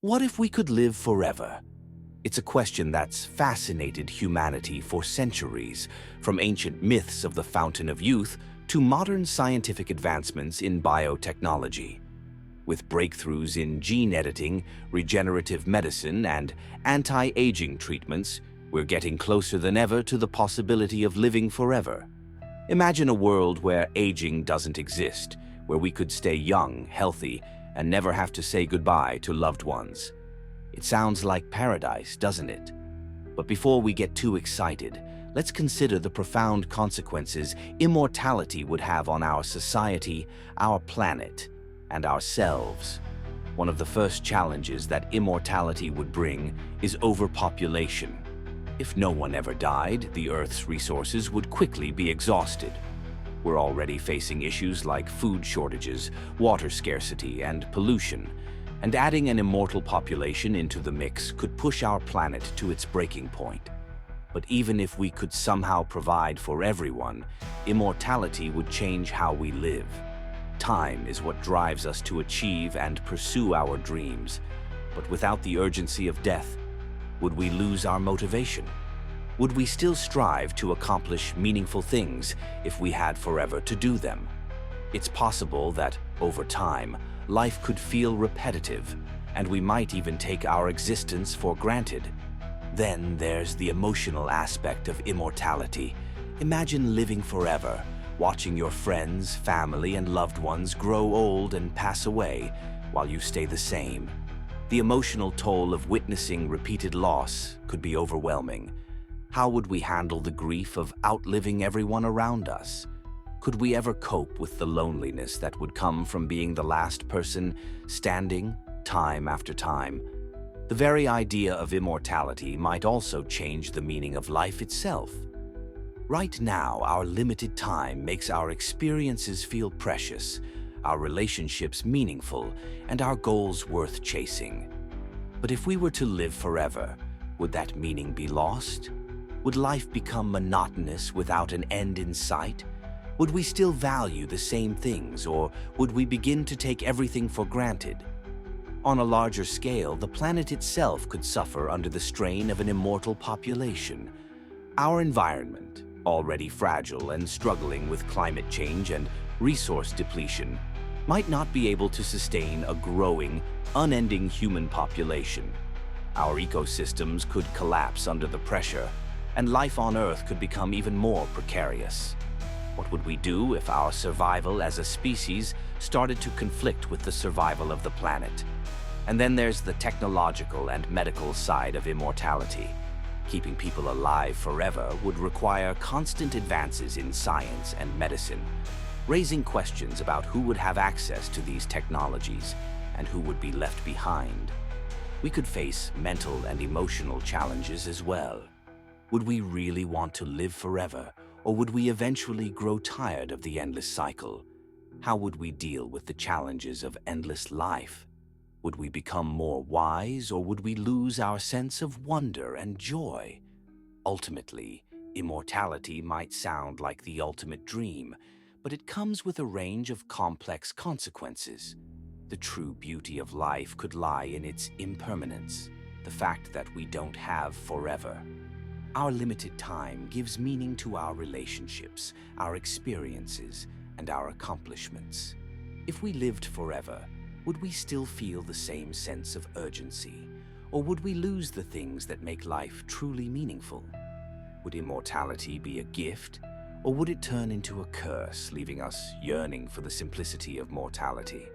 What if we could live forever? It's a question that's fascinated humanity for centuries, from ancient myths of the Fountain of Youth to modern scientific advancements in biotechnology. With breakthroughs in gene editing, regenerative medicine, and anti-aging treatments, we're getting closer than ever to the possibility of living forever. Imagine a world where aging doesn't exist, where we could stay young, healthy, and never have to say goodbye to loved ones. It sounds like paradise, doesn't it? But before we get too excited, let's consider the profound consequences immortality would have on our society, our planet, and ourselves. One of the first challenges that immortality would bring is overpopulation. If no one ever died, the Earth's resources would quickly be exhausted. We're already facing issues like food shortages, water scarcity, and pollution, and adding an immortal population into the mix could push our planet to its breaking point. But even if we could somehow provide for everyone, immortality would change how we live. Time is what drives us to achieve and pursue our dreams. But without the urgency of death, would we lose our motivation? Would we still strive to accomplish meaningful things if we had forever to do them? It's possible that, over time, life could feel repetitive, and we might even take our existence for granted. Then there's the emotional aspect of immortality. Imagine living forever, watching your friends, family, and loved ones grow old and pass away while you stay the same. The emotional toll of witnessing repeated loss could be overwhelming. How would we handle the grief of outliving everyone around us? Could we ever cope with the loneliness that would come from being the last person standing time after time? The very idea of immortality might also change the meaning of life itself. Right now, our limited time makes our experiences feel precious, our relationships meaningful, and our goals worth chasing. But if we were to live forever, would that meaning be lost? Would life become monotonous without an end in sight? Would we still value the same things, or would we begin to take everything for granted? On a larger scale, the planet itself could suffer under the strain of an immortal population. Our environment, already fragile and struggling with climate change and resource depletion, might not be able to sustain a growing, unending human population. Our ecosystems could collapse under the pressure, and life on Earth could become even more precarious. What would we do if our survival as a species started to conflict with the survival of the planet? And then there's the technological and medical side of immortality. Keeping people alive forever would require constant advances in science and medicine, raising questions about who would have access to these technologies and who would be left behind. We could face mental and emotional challenges as well. Would we really want to live forever, or would we eventually grow tired of the endless cycle? How would we deal with the challenges of endless life? Would we become more wise, or would we lose our sense of wonder and joy? Ultimately, immortality might sound like the ultimate dream, but it comes with a range of complex consequences. The true beauty of life could lie in its impermanence, the fact that we don't have forever. Our limited time gives meaning to our relationships, our experiences, and our accomplishments. If we lived forever, would we still feel the same sense of urgency? Or would we lose the things that make life truly meaningful? Would immortality be a gift, or would it turn into a curse, leaving us yearning for the simplicity of mortality?